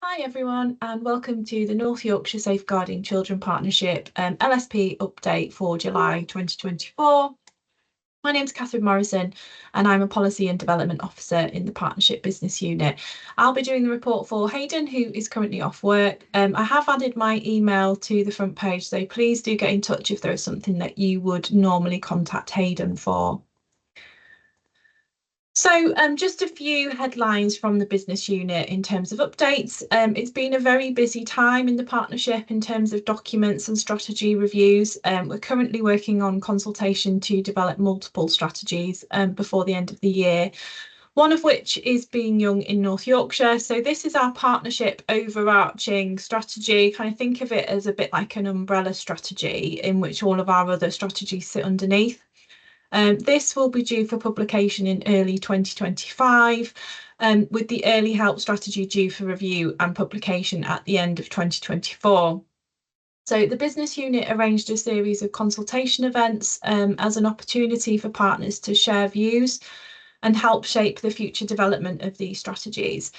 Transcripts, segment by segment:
Hi everyone, and welcome to the North Yorkshire Safeguarding Children Partnership LSP update for July 2024. My name's Catherine Morrison and I'm a Policy and Development Officer in the Partnership Business Unit. I'll be doing the report for Hayden, who is currently off work. I have added my email to the front page, so please do get in touch if there is something that you would normally contact Hayden for. So just a few headlines from the business unit in terms of updates. It's been a very busy time in the partnership in terms of documents and strategy reviews. We're currently working on consultation to develop multiple strategies before the end of the year, one of which is Being Young in North Yorkshire. So this is our partnership overarching strategy. Kind of think of it as a bit like an umbrella strategy in which all of our other strategies sit underneath. This will be due for publication in early 2025, with the early help strategy due for review and publication at the end of 2024. So the business unit arranged a series of consultation events as an opportunity for partners to share views and help shape the future development of these strategies.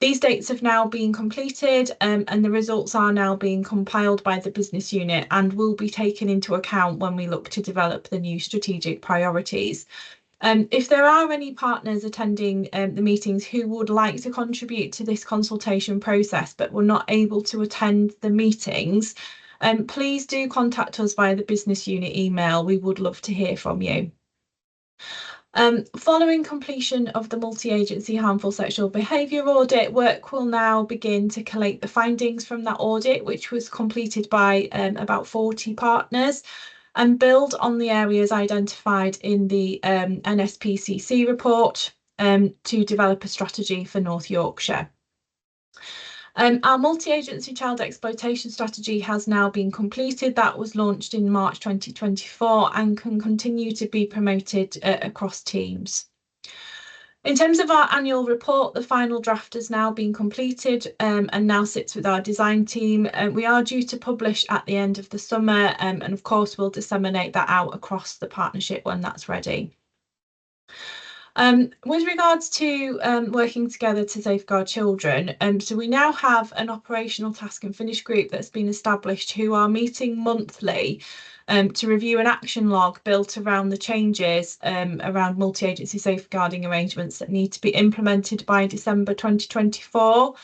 These dates have now been completed and the results are now being compiled by the business unit and will be taken into account when we look to develop the new strategic priorities. If there are any partners attending the meetings who would like to contribute to this consultation process but were not able to attend the meetings, please do contact us via the business unit email. We would love to hear from you. Following completion of the multi-agency harmful sexual behaviour audit, work will now begin to collate the findings from that audit, which was completed by about 40 partners, and build on the areas identified in the NSPCC report to develop a strategy for North Yorkshire. Our multi-agency child exploitation strategy has now been completed. That was launched in March 2024 and can continue to be promoted across teams. In terms of our annual report, the final draft has now been completed and now sits with our design team. We are due to publish at the end of the summer and of course we'll disseminate that out across the partnership when that's ready. With regards to working together to safeguard children, so we now have an operational task and finish group that's been established who are meeting monthly to review an action log built around the changes around multi-agency safeguarding arrangements that need to be implemented by December 2024.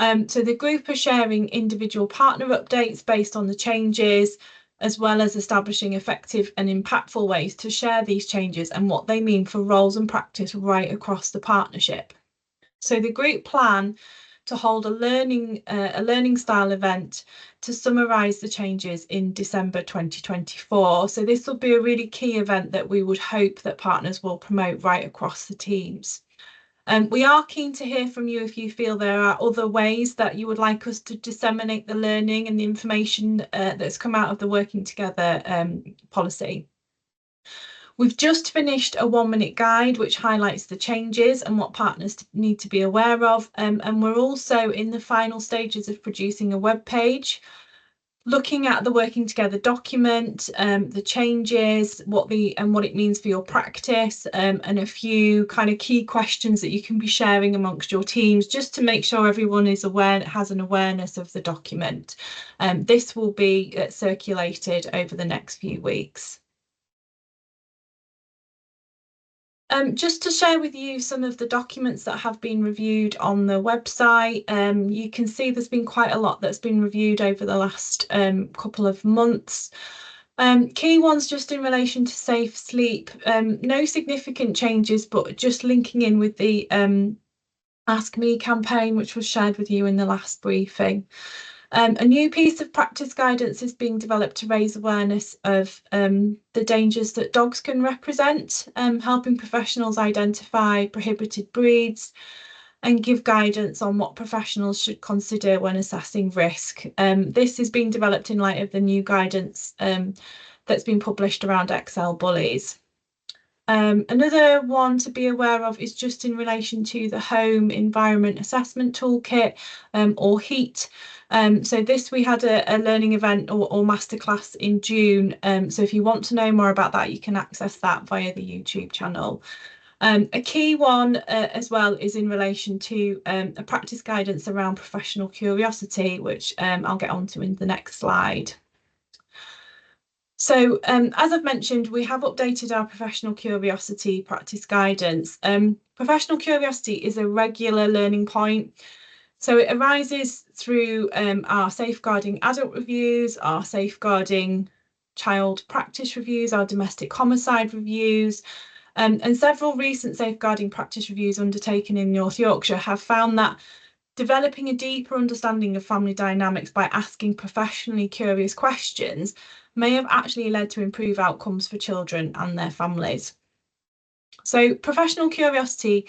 So the group are sharing individual partner updates based on the changes, as well as establishing effective and impactful ways to share these changes and what they mean for roles and practice right across the partnership. So the group plan to hold a learning style event to summarise the changes in December 2024. So this will be a really key event that we would hope that partners will promote right across the teams. We are keen to hear from you if you feel there are other ways that you would like us to disseminate the learning and the information that's come out of the working together policy. We've just finished a 1-minute guide which highlights the changes and what partners need to be aware of, and we're also in the final stages of producing a web page looking at the working together document, the changes, what it means for your practice, and a few kind of key questions that you can be sharing amongst your teams just to make sure everyone is aware, has an awareness of the document. This will be circulated over the next few weeks. Just to share with you some of the documents that have been reviewed on the website, you can see there's been quite a lot that's been reviewed over the last couple of months. Key ones just in relation to safe sleep, no significant changes, but just linking in with the Ask Me campaign, which was shared with you in the last briefing. A new piece of practice guidance is being developed to raise awareness of the dangers that dogs can represent, helping professionals identify prohibited breeds and give guidance on what professionals should consider when assessing risk. This is being developed in light of the new guidance that's been published around XL bullies. Another one to be aware of is just in relation to the Home Environment Assessment Toolkit, or HEAT. So this we had a learning event or masterclass in June. So if you want to know more about that, you can access that via the YouTube channel. A key one as well is in relation to a practice guidance around professional curiosity, which I'll get onto in the next slide. So as I've mentioned, we have updated our professional curiosity practice guidance. Professional curiosity is a regular learning point. So it arises through our safeguarding adult reviews, our safeguarding child practice reviews, our domestic homicide reviews, and several recent safeguarding practice reviews undertaken in North Yorkshire have found that developing a deeper understanding of family dynamics by asking professionally curious questions may have actually led to improved outcomes for children and their families. So professional curiosity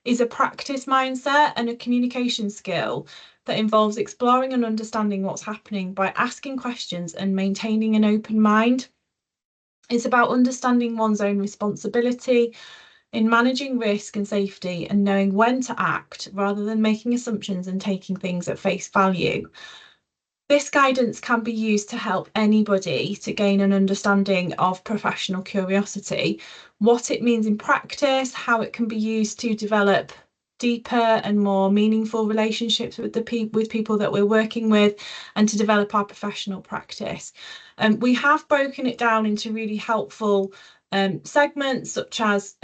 is a practice mindset and a communication skill that involves exploring and understanding what's happening by asking questions and maintaining an open mind. It's about understanding one's own responsibility in managing risk and safety and knowing when to act rather than making assumptions and taking things at face value. This guidance can be used to help anybody to gain an understanding of professional curiosity, what it means in practice, how it can be used to develop deeper and more meaningful relationships with people that we're working with, and to develop our professional practice. We have broken it down into really helpful segments, such as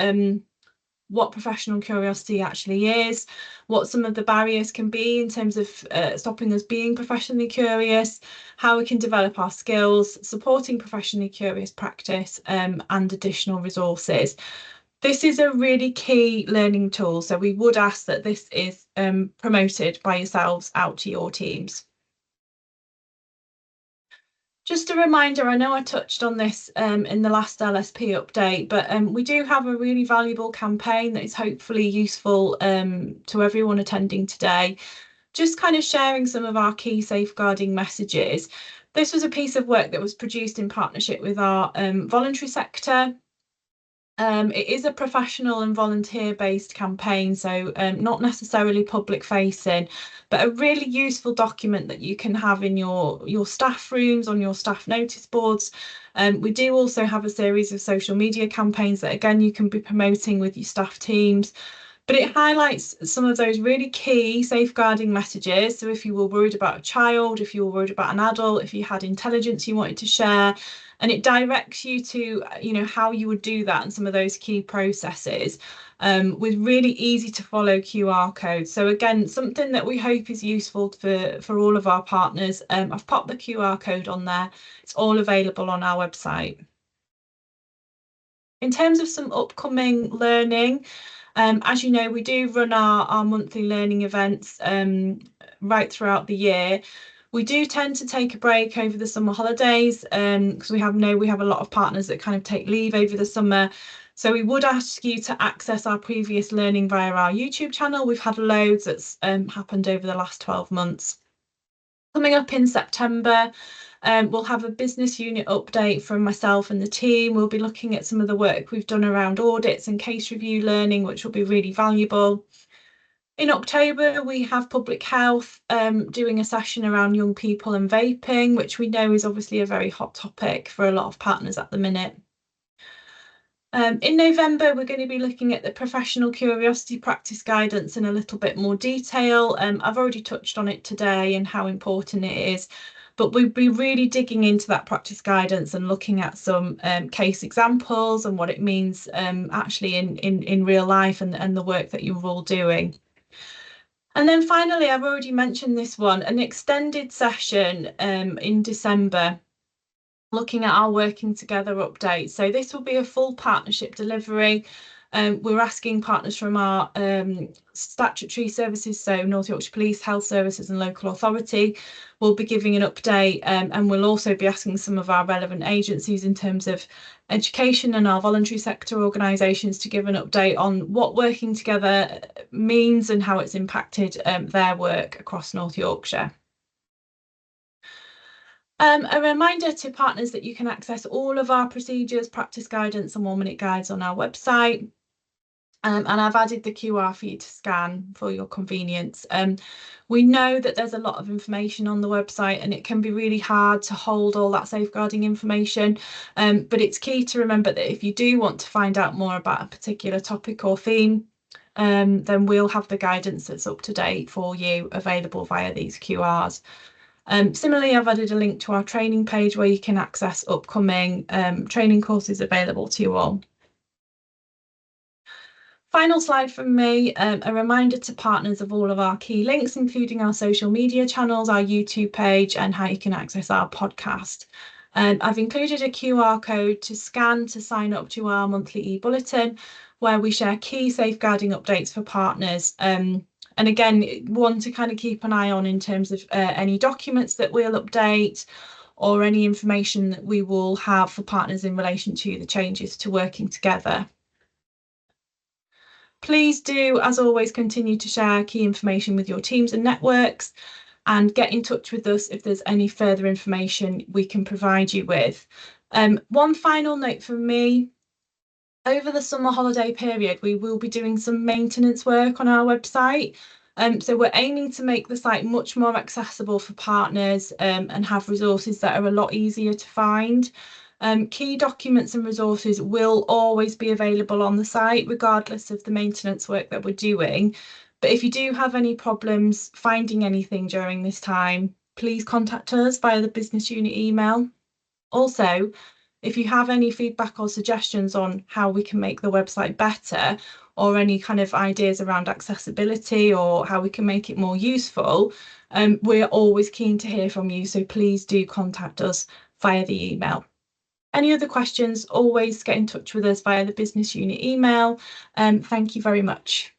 what professional curiosity actually is, what some of the barriers can be in terms of stopping us being professionally curious, how we can develop our skills, supporting professionally curious practice, and additional resources. This is a really key learning tool, so we would ask that this is promoted by yourselves out to your teams. Just a reminder, I know I touched on this in the last LSP update, but we do have a really valuable campaign that is hopefully useful to everyone attending today. Just kind of sharing some of our key safeguarding messages. This was a piece of work that was produced in partnership with our voluntary sector. It is a professional and volunteer-based campaign, so not necessarily public-facing, but a really useful document that you can have in your staff rooms, on your staff notice boards. We do also have a series of social media campaigns that, again, you can be promoting with your staff teams. But it highlights some of those really key safeguarding messages. So if you were worried about a child, if you were worried about an adult, if you had intelligence you wanted to share, and it directs you to, how you would do that and some of those key processes with really easy to follow QR codes. So again, something that we hope is useful for all of our partners. I've popped the QR code on there. It's all available on our website. In terms of some upcoming learning, as you know, we do run our monthly learning events right throughout the year. We do tend to take a break over the summer holidays because we have a lot of partners that kind of take leave over the summer. So we would ask you to access our previous learning via our YouTube channel. We've had loads that's happened over the last 12 months. Coming up in September, we'll have a business unit update from myself and the team. We'll be looking at some of the work we've done around audits and case review learning, which will be really valuable. In October, we have public health doing a session around young people and vaping, which we know is obviously a very hot topic for a lot of partners at the minute. In November, we're going to be looking at the professional curiosity practice guidance in a little bit more detail. I've already touched on it today and how important it is, but we'll be really digging into that practice guidance and looking at some case examples and what it means actually in real life and the work that you're all doing. And then finally, I've already mentioned this one, an extended session in December, looking at our working together update. So this will be a full partnership delivery. We're asking partners from our statutory services, so North Yorkshire Police, Health Services and Local Authority. We'll be giving an update and we'll also be asking some of our relevant agencies in terms of education and our voluntary sector organisations to give an update on what working together means and how it's impacted their work across North Yorkshire. A reminder to partners that you can access all of our procedures, practice guidance and 1-minute guides on our website. And I've added the QR for you to scan for your convenience. We know that there's a lot of information on the website and it can be really hard to hold all that safeguarding information, but it's key to remember that if you do want to find out more about a particular topic or theme, then we'll have the guidance that's up to date for you available via these QRs. Similarly, I've added a link to our training page where you can access upcoming training courses available to you all. Final slide from me, a reminder to partners of all of our key links, including our social media channels, our YouTube page, and how you can access our podcast. I've included a QR code to scan to sign up to our monthly e-bulletin, where we share key safeguarding updates for partners. And again, one to kind of keep an eye on in terms of any documents that we'll update or any information that we will have for partners in relation to the changes to working together. Please do, as always, continue to share key information with your teams and networks and get in touch with us if there's any further information we can provide you with. One final note from me. Over the summer holiday period, we will be doing some maintenance work on our website. So we're aiming to make the site much more accessible for partners and have resources that are a lot easier to find. Key documents and resources will always be available on the site, regardless of the maintenance work that we're doing. But if you do have any problems finding anything during this time, please contact us via the business unit email. Also, if you have any feedback or suggestions on how we can make the website better, or any kind of ideas around accessibility or how we can make it more useful, we're always keen to hear from you. So please do contact us via the email. Any other questions, always get in touch with us via the business unit email. Thank you very much.